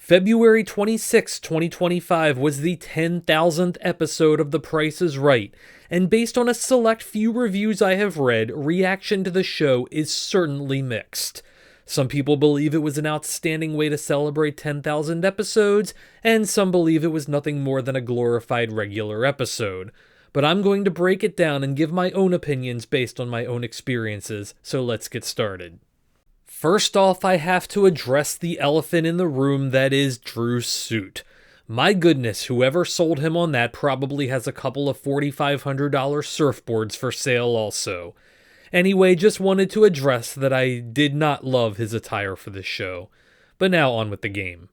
February 26, 2025 was the 10,000th episode of The Price is Right, and based on a select few reviews I have read, reaction to the show is certainly mixed. Some people believe it was an outstanding way to celebrate 10,000 episodes, and some believe it was nothing more than a glorified regular episode. But I'm going to break it down and give my own opinions based on my own experiences, so let's get started. First off, I have to address the elephant in the room that is Drew's suit. My goodness, whoever sold him on that probably has a couple of $4,500 surfboards for sale also. Anyway, just wanted to address that I did not love his attire for this show. But now on with the game.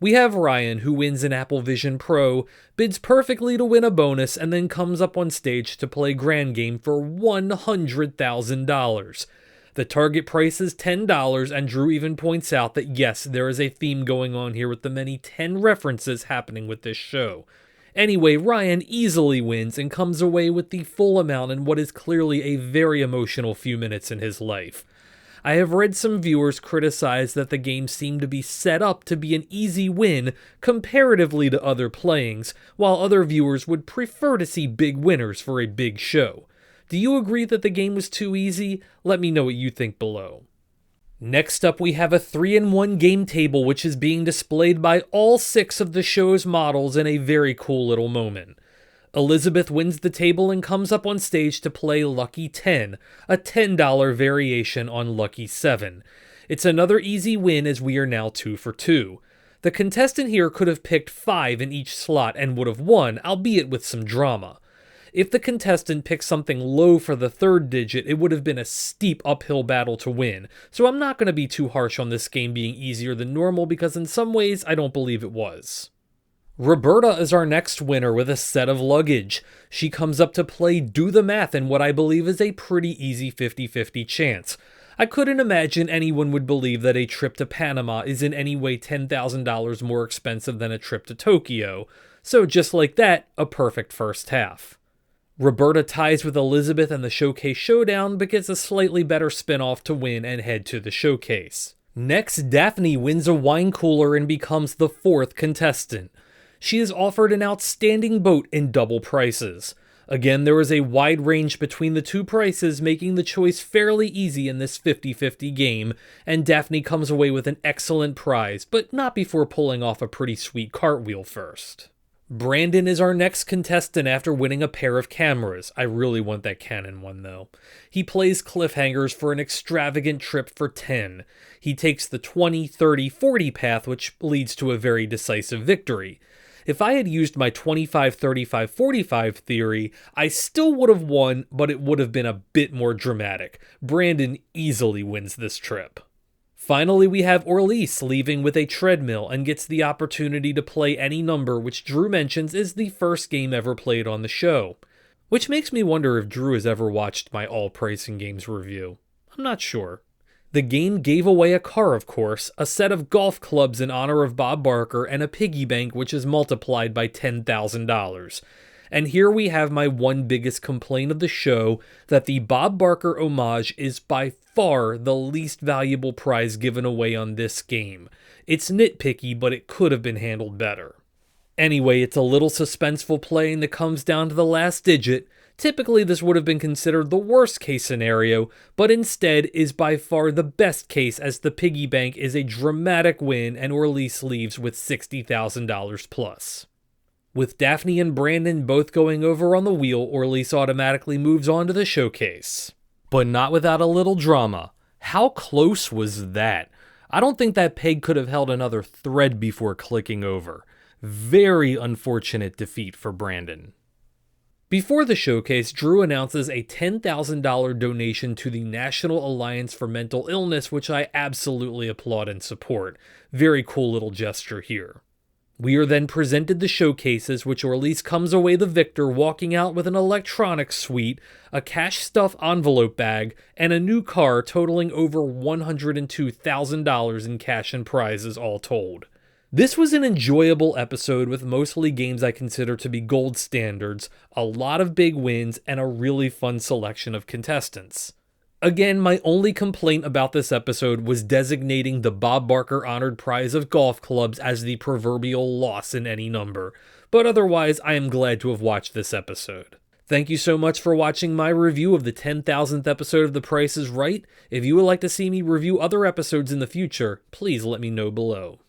We have Ryan, who wins an Apple Vision Pro, bids perfectly to win a bonus, and then comes up on stage to play Grand Game for $100,000. The target price is $10, and Drew even points out that yes, there is a theme going on here with the many 10 references happening with this show. Anyway, Ryan easily wins and comes away with the full amount in what is clearly a very emotional few minutes in his life. I have read some viewers criticize that the game seemed to be set up to be an easy win comparatively to other playings, while other viewers would prefer to see big winners for a big show. Do you agree that the game was too easy? Let me know what you think below. Next up, we have a 3-in-1 game table which is being displayed by all 6 of the show's models in a very cool little moment. Elizabeth wins the table and comes up on stage to play Lucky 10, a $10 variation on Lucky 7. It's another easy win as we are now 2 for 2. The contestant here could have picked 5 in each slot and would have won, albeit with some drama. If the contestant picked something low for the 3rd digit, it would have been a steep uphill battle to win, so I'm not going to be too harsh on this game being easier than normal because in some ways I don't believe it was. Roberta is our next winner with a set of luggage. She comes up to play Do the Math in what I believe is a pretty easy 50-50 chance. I couldn't imagine anyone would believe that a trip to Panama is in any way $10,000 more expensive than a trip to Tokyo, so just like that, a perfect first half. Roberta ties with Elizabeth in the Showcase Showdown, but gets a slightly better spin-off to win and head to the showcase. Next, Daphne wins a wine cooler and becomes the 4th contestant. She is offered an outstanding boat in double prices. Again, there is a wide range between the 2 prices, making the choice fairly easy in this 50-50 game, and Daphne comes away with an excellent prize, but not before pulling off a pretty sweet cartwheel first. Brandon is our next contestant after winning a pair of cameras. I really want that Canon one though. He plays Cliffhangers for an extravagant trip for 10. He takes the 20, 30, 40 path, which leads to a very decisive victory. If I had used my 25, 35, 45 theory, I still would have won, but it would have been a bit more dramatic. Brandon easily wins this trip. Finally, we have Orlise leaving with a treadmill and gets the opportunity to play any number, which Drew mentions is the first game ever played on the show. Which makes me wonder if Drew has ever watched my All Pricing Games review. I'm not sure. The game gave away a car, of course, a set of golf clubs in honor of Bob Barker, and a piggy bank which is multiplied by $10,000. And here we have my one biggest complaint of the show, that the Bob Barker homage is by far the least valuable prize given away on this game. It's nitpicky, but it could have been handled better. Anyway, it's a little suspenseful playing that comes down to the last digit. Typically, this would have been considered the worst case scenario, but instead is by far the best case as the piggy bank is a dramatic win and Orlise leaves with $60,000 plus. With Daphne and Brandon both going over on the wheel, Orlise automatically moves on to the showcase. But not without a little drama. How close was that? I don't think that peg could have held another thread before clicking over. Very unfortunate defeat for Brandon. Before the showcase, Drew announces a $10,000 donation to the National Alliance for Mental Illness, which I absolutely applaud and support. Very cool little gesture here. We are then presented the showcases, which Orlise comes away the victor, walking out with an electronics suite, a cash stuff envelope bag, and a new car totaling over $102,000 in cash and prizes all told. This was an enjoyable episode with mostly games I consider to be gold standards, a lot of big wins, and a really fun selection of contestants. Again, my only complaint about this episode was designating the Bob Barker Honored Prize of Golf Clubs as the proverbial loss in any number, but otherwise I am glad to have watched this episode. Thank you so much for watching my review of the 10,000th episode of The Price is Right. If you would like to see me review other episodes in the future, please let me know below.